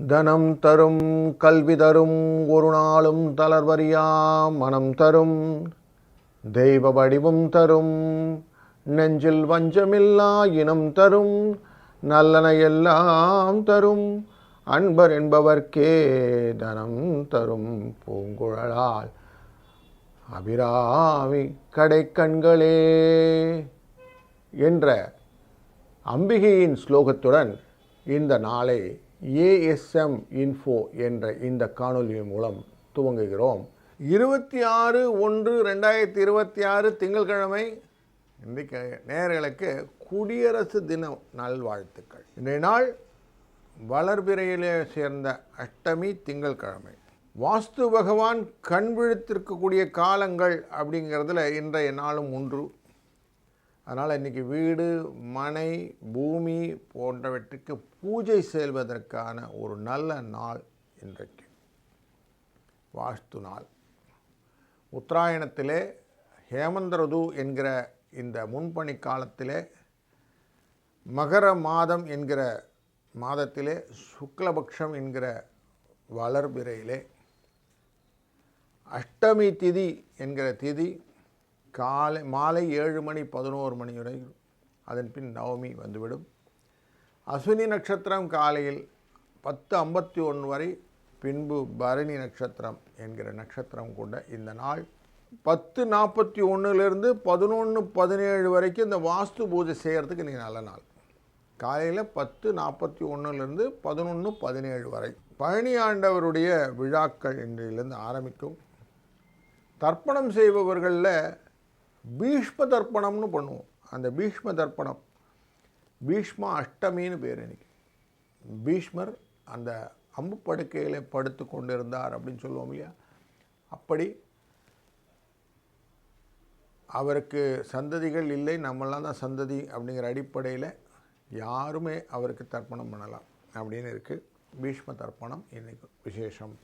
தனம் தரும் கல்வி தரும் ஒரு நாளும் தளர்வறியா மனம் தரும் தெய்வ வடிவம் தரும் நெஞ்சில் வஞ்சமில்லா இனம் தரும் நல்லன எல்லாம் தரும் அன்பர் என்பவர்க்கே தனம் தரும் பூங்குழலால் அபிராமி கடைக்கண்களே என்ற அம்பிகையின் ஸ்லோகத்துடன் இந்த நாளை ஏஎஸ்எம் இன்ஃபோ என்ற இந்த காணொலி மூலம் துவங்குகிறோம். 26/1/2026 திங்கட்கிழமை. இன்றைக்கு நேயர்களுக்கு குடியரசு தின நல்வாழ்த்துக்கள். இன்றைய நாள் வளர்பிறையிலே சேர்ந்த அஷ்டமி திங்கட்கிழமை. வாஸ்து பகவான் கண் விழித்திருக்கக்கூடிய காலங்கள் அப்படிங்கிறதுல இன்றைய நாளும் ஒன்று. அதனால் இன்றைக்கி வீடு, மனை, பூமி போன்றவற்றுக்கு பூஜை செய்வதற்கான ஒரு நல்ல நாள் இன்றைக்கு வாஸ்து நாள். உத்தராயணத்திலே ஹேமந்த ருது என்கிற இந்த முன்பணி காலத்திலே மகர மாதம் என்கிற மாதத்திலே சுக்லபக்ஷம் என்கிற வளர்பிறையிலே அஷ்டமி திதி என்கிற திதி மாலை 7:11 வரை. அதன் பின் நவமி வந்துவிடும். அஸ்வினி நட்சத்திரம் காலையில் 10:51 வரை, பின்பு பரணி நட்சத்திரம் என்கிற நட்சத்திரம் கொண்ட இந்த நாள் 10:41 11:17 வரைக்கும் இந்த வாஸ்து பூஜை செய்கிறதுக்கு இன்றைக்கி நல்ல நாள். காலையில் 10:41 11:17 வரை. பழனி ஆண்டவருடைய விழாக்கள் இன்றையிலிருந்து ஆரம்பிக்கும். தர்ப்பணம் செய்பவர்களில் பீஷ்ம தர்ப்பணம்னு பண்ணுவோம். அந்த பீஷ்ம தர்ப்பணம் பீஷ்மா அஷ்டமின்னு பேர். இன்னைக்கு பீஷ்மர் அந்த அம்பு படுக்கையில் படுத்து கொண்டிருந்தார் அப்படின்னு சொல்லுவோம் இல்லையா? அப்படி அவருக்கு சந்ததிகள் இல்லை, நம்மளாம் தான் சந்ததி அப்படிங்கிற அடிப்படையில் யாருமே அவருக்கு தர்ப்பணம் பண்ணலாம் அப்படின்னு இருக்குது. பீஷ்ம தர்ப்பணம் இன்றைக்கு விசேஷம்.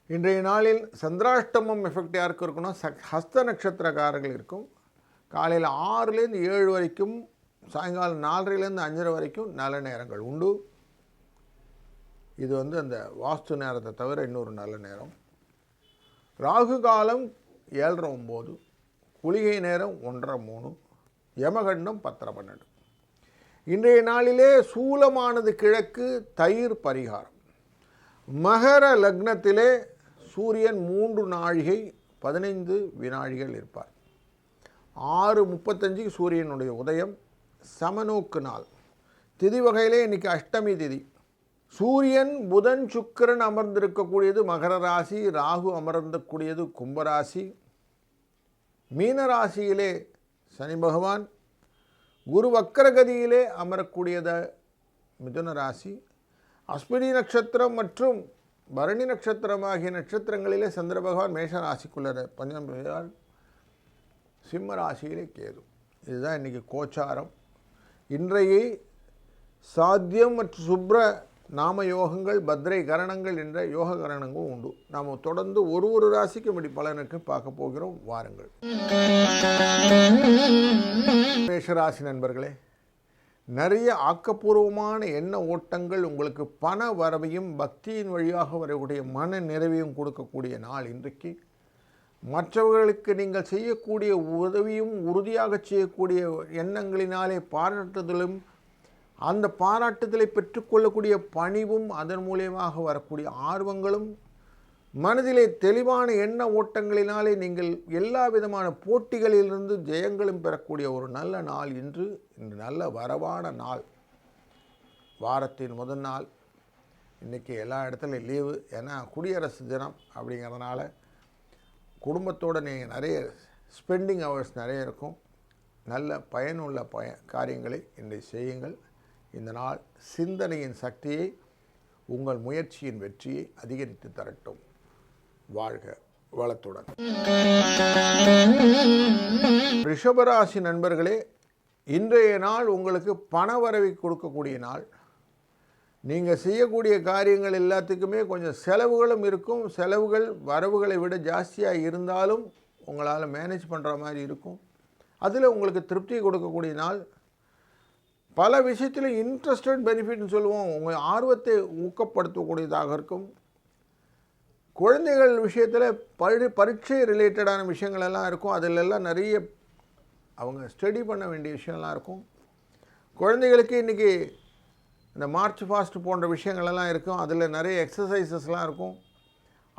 இன்றைய நாளில் சந்திராஷ்டமம் எஃபெக்ட் யாருக்கு இருக்குன்னா ஹஸ்த நட்சத்திரக்காரர்கள் இருக்கும். காலையில் 6-7 வரைக்கும், சாயங்காலம் 4:05 வரைக்கும் நல்ல நேரங்கள் உண்டு. இது அந்த வாஸ்து நேரத்தை தவிர இன்னொரு நல்ல நேரம். ராகு காலம் 7:09, குளிகை நேரம் 1:03, யமகண்டம் 10:12. இன்றைய நாளிலே சூலமானது கிழக்கு, தயிர் பரிகாரம். மகர லக்னத்திலே சூரியன் 3 நாழிகை 15 வினாழிகள் இருப்பார். 6:35 சூரியனுடைய உதயம். சமநோக்கு நாள். திதி வகையிலே இன்றைக்கி அஷ்டமி திதி. சூரியன், புதன், சுக்கிரன் அமர்ந்திருக்கக்கூடியது மகர ராசி, ராகு அமர்ந்தக்கூடியது கும்பராசி. மீனராசியிலே சனி பகவான், குரு வக்கரகதியிலே அமரக்கூடியது மிதுன ராசி. அஸ்வினி நட்சத்திரம் மற்றும் பரணி நட்சத்திரம் ஆகிய நட்சத்திரங்களிலே சந்திர பகவான் மேஷ ராசிக்குள்ள பஞ்சம் பெய்தால் சிம்ம ராசியிலே கேது. இதுதான் இன்றைக்கி கோச்சாரம். இன்றைய சாத்தியம் மற்றும் சுப்ர நாம யோகங்கள், பத்ரை கரணங்கள் என்ற யோக கரணங்களும் உண்டு. நாம் தொடர்ந்து ஒரு ராசிக்கு இப்படி பலனுக்கு பார்க்க போகிறோம். வாருங்கள். மேஷராசி நண்பர்களே, நிறைய ஆக்கப்பூர்வமான எண்ண ஓட்டங்கள் உங்களுக்கு பண வரவையும் பக்தியின் வழியாக வரக்கூடிய மன நிறைவையும் கொடுக்கக்கூடிய நாள் இன்றைக்கு. மற்றவர்களுக்கு நீங்கள் செய்யக்கூடிய உதவியும் உறுதியாக செய்யக்கூடிய எண்ணங்களினாலே பாராட்டுதலும், அந்த பாராட்டுதலை பெற்றுக்கொள்ளக்கூடிய பணிவும், அதன் மூலியமாக வரக்கூடிய ஆர்வங்களும், மனதிலே தெளிவான எண்ண ஓட்டங்களினாலே நீங்கள் எல்லா விதமான போட்டிகளிலிருந்து ஜெயங்களும் பெறக்கூடிய ஒரு நல்ல நாள் இன்று நல்ல வரவான நாள். வாரத்தின் முதல் நாள். இன்றைக்கி எல்லா இடத்துலையும் லீவு. ஏன்னா குடியரசு தினம் அப்படிங்கிறதுனால குடும்பத்தோடு நீங்கள் நிறைய ஸ்பெண்டிங் ஹவர்ஸ் நிறைய இருக்கும். நல்ல பயனுள்ள காரியங்களை இன்றைக்கு செய்யுங்கள். இந்த நாள் சிந்தனையின் சக்தியை, உங்கள் முயற்சியின் வெற்றியை அதிகரித்து தரட்டும். வாழ்க வளத்துடன். ரிஷபராசி நண்பர்களே, இன்றைய நாள் உங்களுக்கு பண வரவை கொடுக்கக்கூடிய நாள். நீங்கள் செய்யக்கூடிய காரியங்கள் எல்லாத்துக்குமே கொஞ்சம் செலவுகளும் இருக்கும். செலவுகள் வரவுகளை விட ஜாஸ்தியாக இருந்தாலும் உங்களால் மேனேஜ் பண்ணுற மாதிரி இருக்கும். அதில் உங்களுக்கு திருப்தி கொடுக்கக்கூடிய நாள். பல விஷயத்தில் இன்ட்ரெஸ்டட் பெனிஃபிட்னு சொல்லுவோம். உங்கள் ஆர்வத்தை ஊக்கப்படுத்தக்கூடியதாக இருக்கும். குழந்தைகள் விஷயத்தில் பரீட்சை ரிலேட்டடான விஷயங்கள் எல்லாம் இருக்கும். அதிலெல்லாம் நிறைய அவங்க ஸ்டடி பண்ண வேண்டிய விஷயம்லாம் இருக்கும். குழந்தைகளுக்கு இன்றைக்கி இந்த மார்ச் ஃபாஸ்ட் போன்ற விஷயங்களெல்லாம் இருக்கும். அதில் நிறைய எக்ஸசைசஸ்லாம் இருக்கும்.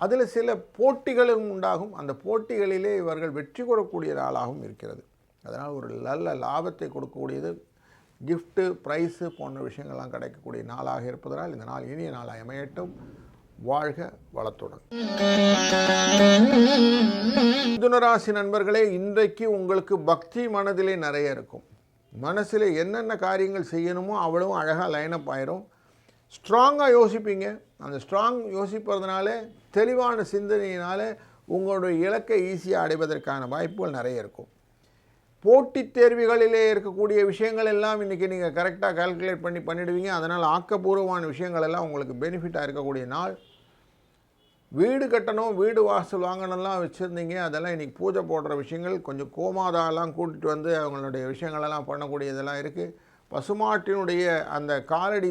அதில் சில போட்டிகளும் உண்டாகும். அந்த போட்டிகளிலே இவர்கள் வெற்றி கொள்ளக்கூடிய ஆளாகவும் இருக்கிறது. அதனால் ஒரு நல்ல லாபத்தை கொடுக்கக்கூடியது, கிஃப்ட்டு, ப்ரைஸு போன்ற விஷயங்கள்லாம் கிடைக்கக்கூடிய நாளாக இருப்பதனால் இந்த நாள் இனிய நாளாக அமையட்டும். வாழ்க வளத்துடன். மிதுன ராசி நண்பர்களே, இன்றைக்கு உங்களுக்கு பக்தி மனதிலே நிறைய இருக்கும். மனசில் என்னென்ன காரியங்கள் செய்யணுமோ அவ்வளவும் அழகாக லைனப் ஆயிரும். ஸ்ட்ராங்காக யோசிப்பீங்க. அந்த ஸ்ட்ராங் யோசிப்பதுனால, தெளிவான சிந்தனையினால் உங்களுடைய இலக்கை ஈஸியாக அடைவதற்கான வாய்ப்புகள் நிறைய இருக்கும். போட்டித் தேர்வுகளிலே இருக்கக்கூடிய விஷயங்கள் எல்லாம் இன்றைக்கி நீங்கள் கரெக்டாக கால்குலேட் பண்ணிவிடுவீங்க. அதனால் ஆக்கப்பூர்வமான விஷயங்கள் எல்லாம் உங்களுக்கு பெனிஃபிட்டாக இருக்கக்கூடிய நாள். வீடு கட்டணும், வீடு வாசல் வாங்கணும்லாம் வச்சுருந்தீங்க, அதெல்லாம் இன்றைக்கி பூஜை போடுற விஷயங்கள், கொஞ்சம் கோமாதாலாம் கூட்டிகிட்டு வந்து அவங்களுடைய விஷயங்களெல்லாம் பண்ணக்கூடியதெல்லாம் இருக்குது. பசுமாட்டினுடைய அந்த காலடி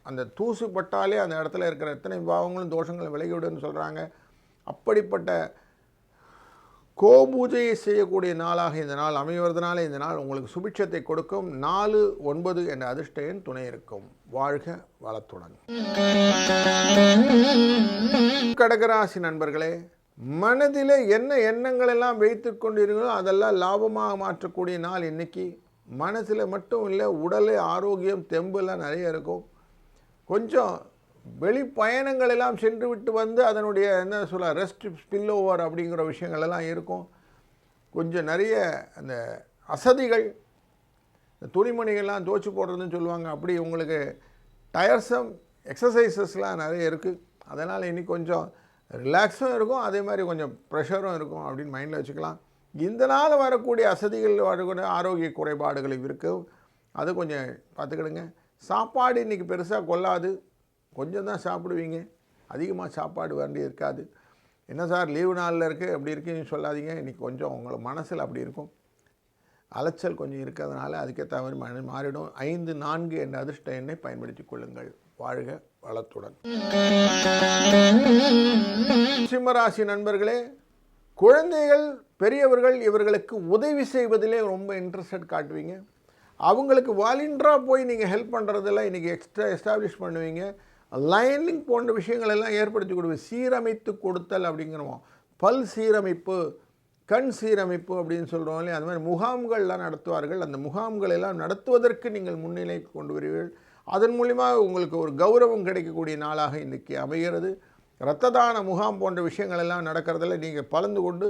அந்த தூசு பட்டாலே அந்த இடத்துல இருக்கிற எத்தனை பாவங்களும் தோஷங்களும் விலகிவிடுன்னு சொல்கிறாங்க. அப்படிப்பட்ட கோபூஜையை செய்யக்கூடிய நாளாக இந்த நாள் அமைவதனால இந்த நாள் உங்களுக்கு சுபிட்சத்தை கொடுக்கும். 4, 9 என்ற அதிர்ஷ்ட எண் துணை இருக்கும். வாழ்க வளத்துடன். கடகராசி நண்பர்களே, மனதில் என்ன எண்ணங்கள் எல்லாம் வைத்து கொண்டிருங்களோ அதெல்லாம் லாபமாக மாற்றக்கூடிய நாள் இன்றைக்கி. மனசில் மட்டும் இல்லை, உடல் ஆரோக்கியம் தெம்பெல்லாம் நிறைய இருக்கும். கொஞ்சம் வெளி பயணங்கள் எல்லாம் சென்று விட்டு வந்து அதனுடைய என்ன சொல்ல ரெஸ்ட் ஸ்பில் ஓவர் அப்படிங்கிற விஷயங்கள் எல்லாம் இருக்கும். கொஞ்சம் நிறைய அந்த அசதிகள், துணிமணிகள்லாம் துவச்சி போடுறதுன்னு சொல்லுவாங்க, அப்படி உங்களுக்கு டயர்ஸம் எக்ஸசைசஸ்லாம் நிறைய இருக்குது. அதனால் இன்றைக்கி கொஞ்சம் ரிலாக்ஸும் இருக்கும், அதே மாதிரி கொஞ்சம் ப்ரெஷரும் இருக்கும் அப்படின்னு மைண்டில் வச்சுக்கலாம். இந்த நாள் வரக்கூடிய அசதிகள், வரக்கூடிய ஆரோக்கிய குறைபாடுகள் இருக்கும், அது கொஞ்சம் பார்த்துக்கிடுங்க. சாப்பாடு இன்றைக்கி பெருசாக கொள்ளாது, கொஞ்சம் தான் சாப்பிடுவீங்க, அதிகமாக சாப்பாடு வேண்டி இருக்காது. என்ன சார் லீவு நாளில் இருக்குது அப்படி இருக்குன்னு சொல்லாதீங்க. இன்றைக்கி கொஞ்சம் உங்களை மனசில் அப்படி இருக்கும், அலைச்சல் கொஞ்சம் இருக்கிறதுனால அதுக்கேற்ற மாதிரி மாறிடும். 5, 4 என்ற அதிர்ஷ்ட எண்ணை பயன்படுத்தி கொள்ளுங்கள். வாழ்க வளத்துடன். சிம்மராசி நண்பர்களே, குழந்தைகள் பெரியவர்கள் இவர்களுக்கு உதவி செய்வதிலே ரொம்ப இன்ட்ரெஸ்டட் காட்டுவீங்க. அவங்களுக்கு வாலண்டியராக போய் நீங்கள் ஹெல்ப் பண்ணுறதெல்லாம் இன்றைக்கி எஸ்டாப்ளிஷ் பண்ணுவீங்க. லைனிங் போன்ற விஷயங்கள் எல்லாம் ஏற்படுத்தி கொடுப்பீங்க. சீரமைத்து கொடுத்தல் அப்படிங்கிறோம். பல் சீரமைப்பு, கண் சீரமைப்பு அப்படின்னு சொல்கிறோம் இல்லையா, அது மாதிரி முகாம்கள்லாம் நடத்துவார்கள். அந்த முகாம்கள் எல்லாம் நடத்துவதற்கு நீங்கள் முன்னிலை கொண்டு வருவீர்கள். அதன் மூலிமா உங்களுக்கு ஒரு கௌரவம் கிடைக்கக்கூடிய நாளாக இன்றைக்கி அமைகிறது. இரத்த தான முகாம் போன்ற விஷயங்கள் எல்லாம் நடக்கிறதில் நீங்கள் கலந்து கொண்டு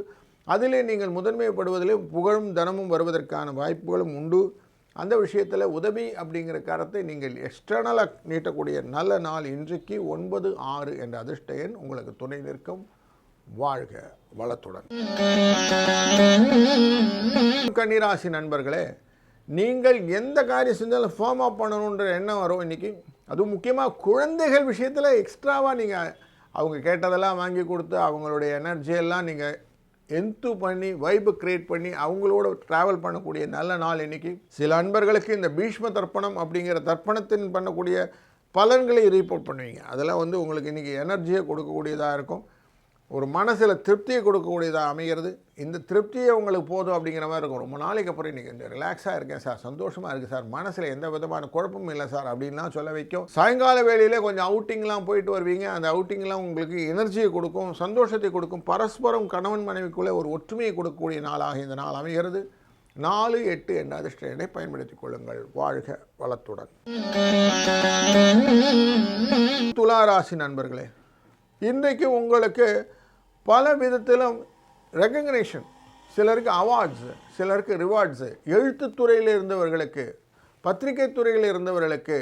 அதிலே நீங்கள் முதன்மைப்படுவதிலே புகழும் தனமும் வருவதற்கான வாய்ப்புகளும் உண்டு. அந்த விஷயத்தில் உதவி அப்படிங்கிற கருத்தை நீங்கள் எக்ஸ்டர்னலாக நீட்டக்கூடிய நல்ல நாள் இன்றைக்கு. 9, 6 என்ற அதிர்ஷ்ட எண் உங்களுக்கு துணை நிற்கும். வாழ்க வளத்துடன். கன்னிராசி நண்பர்களே, நீங்கள் எந்த காரியம் செஞ்சாலும் ஃபார்ம் அப் பண்ணணுன்ற எண்ணம் வரும் இன்றைக்கி. அதுவும் முக்கியமாக குழந்தைகள் விஷயத்தில் எக்ஸ்ட்ராவாக நீங்கள் அவங்க கேட்டதெல்லாம் வாங்கி கொடுத்து அவங்களுடைய எனர்ஜியெல்லாம் நீங்கள் என்து பண்ணி வைப்பு க்ரியேட் பண்ணி அவங்களோட ட்ராவல் பண்ணக்கூடிய நல்ல நாள் இன்றைக்கி. சில அன்பர்களுக்கு இந்த பீஷ்ம தர்ப்பணம் அப்படிங்கிற தர்ப்பணத்தின் பண்ணக்கூடிய பலன்களை ரிப்போர்ட் பண்ணுவீங்க. அதெல்லாம் உங்களுக்கு இன்றைக்கி எனர்ஜியை கொடுக்கக்கூடியதாக இருக்கும். ஒரு மனசில் திருப்தியை கொடுக்கக்கூடியதாக அமைகிறது. இந்த திருப்தியே உங்களுக்கு போதும் அப்படிங்கிற மாதிரி இருக்கும். ரொம்ப நாளைக்கு அப்புறம் இன்றைக்கி இந்த ரிலாக்ஸாக இருக்கேன் சார், சந்தோஷமாக இருக்குது சார், மனசில் எந்த விதமான குழப்பமும் இல்லை சார் அப்படின்லாம் சொல்ல வைக்கும். சாயங்கால வேளையிலே கொஞ்சம் அவுட்டிங்லாம் போயிட்டு வருவீங்க. அந்த அவுட்டிங்லாம் உங்களுக்கு எனர்ஜியை கொடுக்கும், சந்தோஷத்தை கொடுக்கும். பரஸ்பரம் கணவன் மனைவிக்குள்ளே ஒரு ஒற்றுமையை கொடுக்கக்கூடிய நாளாக இந்த நாள் அமைகிறது. 4, 8 என்ற அதிர்ஷ்ட எண்ணை பயன்படுத்திக் கொள்ளுங்கள். வாழ்க வளத்துடன். துளாராசி நண்பர்களே, இன்றைக்கு உங்களுக்கு பல விதத்திலும் ரெகக்னேஷன், சிலருக்கு அவார்ட்ஸு, சிலருக்கு ரிவார்ட்ஸு, எழுத்துத்துறையில் இருந்தவர்களுக்கு, பத்திரிகை துறையில் இருந்தவர்களுக்கு,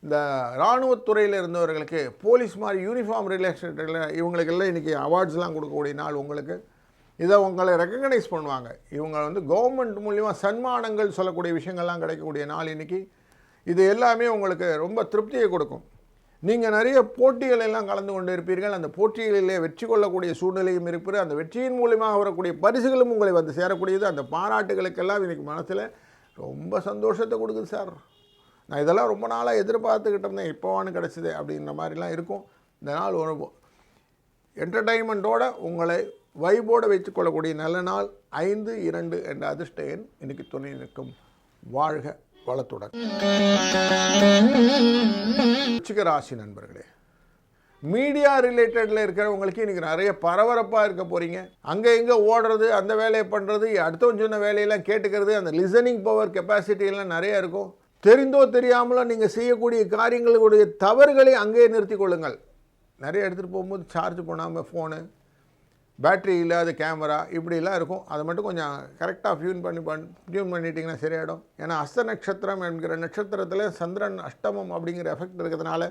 இந்த இராணுவத்துறையில் இருந்தவர்களுக்கு, போலீஸ் மாதிரி யூனிஃபார்ம் ரிலேஷனில் இவங்களுக்கெல்லாம் இன்றைக்கி அவார்ட்ஸ்லாம் கொடுக்கக்கூடிய நாள் உங்களுக்கு. இதை உங்களை ரெக்கக்னைஸ் பண்ணுவாங்க. இவங்க கவர்மெண்ட் மூலிமா சன்மானங்கள் சொல்லக்கூடிய விஷயங்கள்லாம் கிடைக்கக்கூடிய நாள் இன்றைக்கி. இது எல்லாமே உங்களுக்கு ரொம்ப திருப்தியை கொடுக்கும். நீங்கள் நிறைய போட்டிகள் எல்லாம் கலந்து கொண்டு இருப்பீர்கள். அந்த போட்டிகளிலே வெற்றி கொள்ளக்கூடிய சூழ்நிலையும் இருப்பது. அந்த வெற்றியின் மூலியமாக வரக்கூடிய பரிசுகளும் உங்களை சேரக்கூடியது. அந்த பாராட்டுகளுக்கெல்லாம் இன்றைக்கி மனசில் ரொம்ப சந்தோஷத்தை கொடுக்குது சார் நான் இதெல்லாம் ரொம்ப நாளாக எதிர்பார்த்துக்கிட்டு இருந்தேன், இப்போவானு கிடச்சிது அப்படின்ற மாதிரிலாம் இருக்கும். இந்த நாள் ஒரு என்டர்டைன்மெண்ட்டோடு உங்களை வைபோடு வைத்துக்கொள்ளக்கூடிய நல்ல நாள். 5-2 என்ற அதிர்ஷ்ட எண் இன்றைக்கி துணை நிற்கும். வாழ்க வளத்துடன். விருச்சிக ராசி நண்பர்களே, மீடியா ரிலேட்டடில் இருக்கிறவங்களுக்கு இன்றைக்கி நிறைய பரபரப்பாக இருக்க போகிறீங்க. அங்கே இங்கே ஓடுறது, அந்த வேலையை பண்ணுறது, அடுத்தவன் சொன்ன வேலையெல்லாம் கேட்டுக்கிறது, அந்த லிசனிங் பவர் கெப்பாசிட்டியெல்லாம் நிறையா இருக்கும். தெரிந்தோ தெரியாமலோ நீங்கள் செய்யக்கூடிய காரியங்களுடைய தவறுகளை அங்கேயே நிறுத்தி கொள்ளுங்கள். நிறைய எடுத்துகிட்டு போகும்போது சார்ஜ் பண்ணாமல் ஃபோனு, பேட்ரி இல்லாத கேமரா இப்படிலாம் இருக்கும். அதை மட்டும் கொஞ்சம் கரெக்டாக டியூன் பண்ணிட்டீங்கன்னா சரியாயிடும். ஏன்னா அஸ்த நட்சத்திரம் என்கிற நட்சத்திரத்தில் சந்திரன் அஷ்டமம் அப்படிங்கிற எஃபெக்ட் இருக்கிறதுனால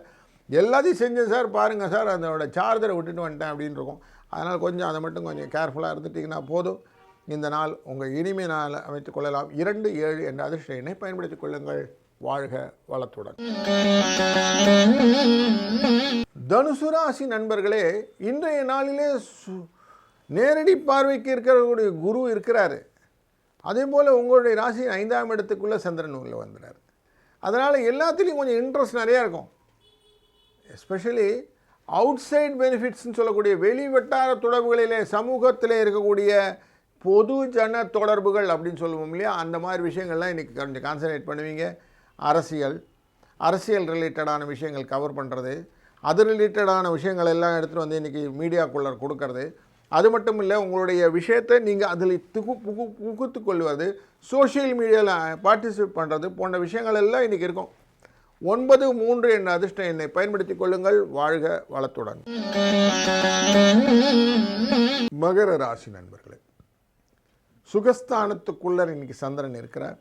எல்லாத்தையும் செஞ்சேன் சார், பாருங்கள் சார், அதோட சார்ஜரை விட்டுட்டு வந்துட்டேன் அப்படின்னு இருக்கும். அதனால் கொஞ்சம் அதை மட்டும் கொஞ்சம் கேர்ஃபுல்லாக இருந்துட்டிங்கன்னா போதும். இந்த நாள் உங்கள் இனிமை நாள் அமைத்துக் கொள்ளலாம். 2-7 என்ற அதிர்ஷ்ட எண்ணை பயன்படுத்திக் கொள்ளுங்கள். வாழ்க வளத்துடன். தனுசு ராசி நண்பர்களே, இன்றைய நாளிலே நேரடி பார்வைக்கு இருக்கிறவருடைய குரு இருக்கிறாரு. அதே போல் உங்களுடைய ராசி 5ஆம் இடத்துக்குள்ளே சந்திரன் உள்ள வந்துடுறார். அதனால் எல்லாத்துலேயும் கொஞ்சம் இன்ட்ரெஸ்ட் நிறையா இருக்கும். எஸ்பெஷலி அவுட் சைட் பெனிஃபிட்ஸ்ன்னு சொல்லக்கூடிய வெளி வட்டார தொடர்புகளிலே, சமூகத்தில் இருக்கக்கூடிய பொது ஜன தொடர்புகள் அப்படின்னு சொல்லுவோம் இல்லையா, அந்த மாதிரி விஷயங்கள்லாம் இன்றைக்கி கொஞ்சம் கான்சன்ட்ரேட் பண்ணுவீங்க. அரசியல் ரிலேட்டடான விஷயங்கள் கவர் பண்ணுறது, அது ரிலேட்டடான விஷயங்கள் எல்லாம் எடுத்துகிட்டு வந்து இன்றைக்கி மீடியாக்குள்ளே கொடுக்கறது, அது மட்டும் இல்லை உங்களுடைய விஷயத்தை நீங்கள் அதில் புகுத்து கொள்வது, சோஷியல் மீடியாவில் பார்ட்டிசிபேட் பண்ணுறது போன்ற விஷயங்கள் எல்லாம் இன்றைக்கி இருக்கும். 9-3 என்ற அதிர்ஷ்ட எண்ணை பயன்படுத்திக் கொள்ளுங்கள். வாழ்க வளத்துடன். மகர ராசி நண்பர்களே, சுகஸ்தானத்துக்குள்ளே இன்றைக்கி சந்திரன் இருக்கிறார்.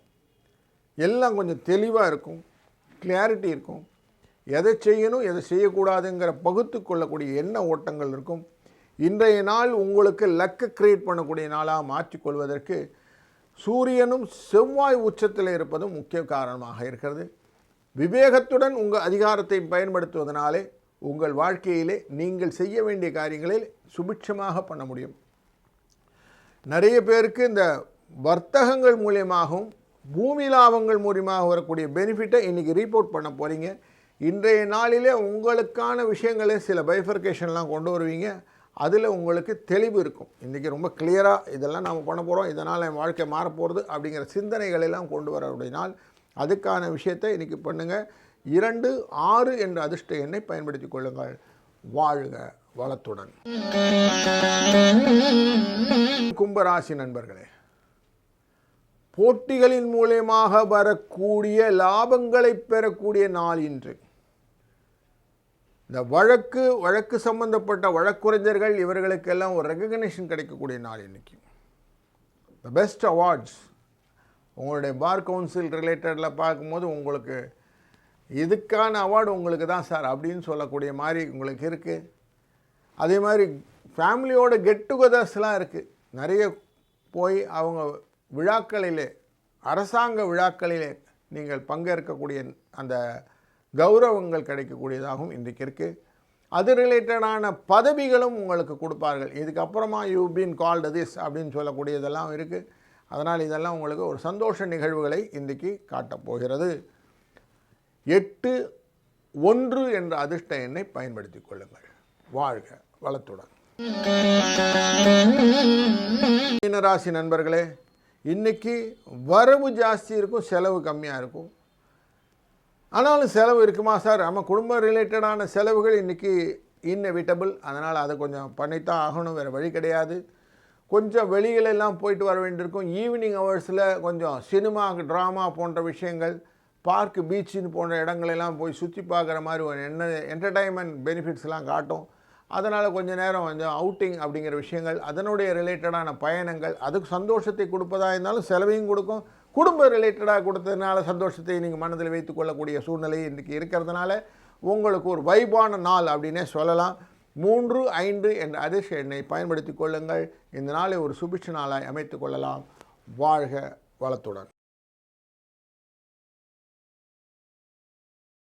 எல்லாம் கொஞ்சம் தெளிவாக இருக்கும், கிளாரிட்டி இருக்கும். எதை செய்யணும் எதை செய்யக்கூடாதுங்கிற பகுத்து கொள்ளக்கூடிய எண்ண ஓட்டங்கள் இருக்கும். இன்றைய நாள் உங்களுக்கு லக்கை கிரியேட் பண்ணக்கூடிய நாளாக மாற்றிக்கொள்வதற்கு சூரியனும் செவ்வாய் உச்சத்தில் இருப்பதும் முக்கிய காரணமாக இருக்கிறது. விவேகத்துடன் உங்கள் அதிகாரத்தை பயன்படுத்துவதனாலே உங்கள் வாழ்க்கையிலே நீங்கள் செய்ய வேண்டிய காரியங்களில் சுபிட்சமாக பண்ண முடியும். நிறைய பேருக்கு இந்த வர்த்தகங்கள் மூலியமாகவும் பூமி லாபங்கள் மூலியமாக வரக்கூடிய பெனிஃபிட்டை இன்றைக்கி ரீபோர்ட் பண்ண போகிறீங்க. இன்றைய நாளிலே உங்களுக்கான விஷயங்களை சில பைஃபர்கேஷன்லாம் கொண்டு வருவீங்க. அதில் உங்களுக்கு தெளிவு இருக்கும். இன்றைக்கி ரொம்ப கிளியராக இதெல்லாம் நாம் பண்ண போகிறோம், இதனால் என் வாழ்க்கை மாறப்போகிறது அப்படிங்கிற சிந்தனைகளெல்லாம் கொண்டு வரக்கூடினால் அதுக்கான விஷயத்தை இன்றைக்கி பண்ணுங்கள். 2-6 என்ற அதிர்ஷ்ட எண்ணை பயன்படுத்தி கொள்ளுங்கள். வாழ்க வளத்துடன். கும்பராசி நண்பர்களே, போட்டிகளின் மூலமாக வரக்கூடிய லாபங்களை பெறக்கூடிய நாள் இன்று. இந்த வழக்கு சம்பந்தப்பட்ட வழக்குரைஞர்கள் இவர்களுக்கெல்லாம் ஒரு ரெகக்னேஷன் கிடைக்கக்கூடிய நாள் இன்றைக்கி. த பெஸ்ட் அவார்ட்ஸ் உங்களுடைய பார் கவுன்சில் ரிலேட்டடில் பார்க்கும்போது உங்களுக்கு இதுக்கான அவார்டு உங்களுக்கு தான் சார் அப்படின்னு சொல்லக்கூடிய மாதிரி உங்களுக்கு இருக்குது. அதே மாதிரி ஃபேமிலியோட கெட் டுகெதர்ஸ்லாம் இருக்குது. நிறைய போய் அவங்க விழாக்களிலே, அரசாங்க விழாக்களிலே நீங்கள் பங்கேற்கக்கூடிய அந்த கௌரவங்கள் கிடைக்கக்கூடியதாகவும் இன்றைக்கு இருக்குது. அது ரிலேட்டடான பதவிகளும் உங்களுக்கு கொடுப்பார்கள். இதுக்கப்புறமா யூ பீன் கால்டு திஸ் அப்படின்னு சொல்லக்கூடியதெல்லாம் இருக்குது. அதனால் இதெல்லாம் உங்களுக்கு ஒரு சந்தோஷ நிகழ்வுகளை இன்றைக்கி காட்டப்போகிறது. 8-1 என்ற அதிர்ஷ்ட எண்ணை பயன்படுத்தி கொள்ளுங்கள். வாழ்க வளத்துடன். மீனராசி நண்பர்களே, இன்றைக்கி வரவு ஜாஸ்தி இருக்கும், செலவு கம்மியாக இருக்கும். ஆனாலும் செலவு இருக்குமா சார்? நம்ம குடும்ப ரிலேட்டடான செலவுகள் இன்றைக்கி இன்எவிட்டபிள். அதனால் அதை கொஞ்சம் பண்ணித்தான் ஆகணும், வேறு வழி கிடையாது. கொஞ்சம் வெளியிலெல்லாம் போயிட்டு வர வேண்டியிருக்கும். ஈவினிங் ஹவர்ஸில் கொஞ்சம் சினிமா, ட்ராமா போன்ற விஷயங்கள், பார்க்கு, பீச்சின்னு போன்ற இடங்களெல்லாம் போய் சுற்றி பார்க்குற மாதிரி ஒரு என்டர்டைன்மெண்ட் பெனிஃபிட்ஸ்லாம் காட்டும். அதனால் கொஞ்சம் நேரம் கொஞ்சம் அவுட்டிங் அப்படிங்கிற விஷயங்கள், அதனுடைய ரிலேட்டடான பயணங்கள், அதுக்கு சந்தோஷத்தை கொடுப்பதாக இருந்தாலும் செலவையும் கொடுக்கும். குடும்ப ரிலேட்டடாக கொடுத்ததுனால சந்தோஷத்தை நீங்கள் மனதில் வைத்து கொள்ளக்கூடிய சூழ்நிலை இன்றைக்கி இருக்கிறதுனால உங்களுக்கு ஒரு வைபான நாள் அப்படின்னே சொல்லலாம். 3-5 என்ற அதிர்ஷ்ட எண்ணை பயன்படுத்தி கொள்ளுங்கள். இந்த நாளை ஒரு சுபிட்ச நாளாய் அமைத்து கொள்ளலாம். வாழ்க வளத்துடன்.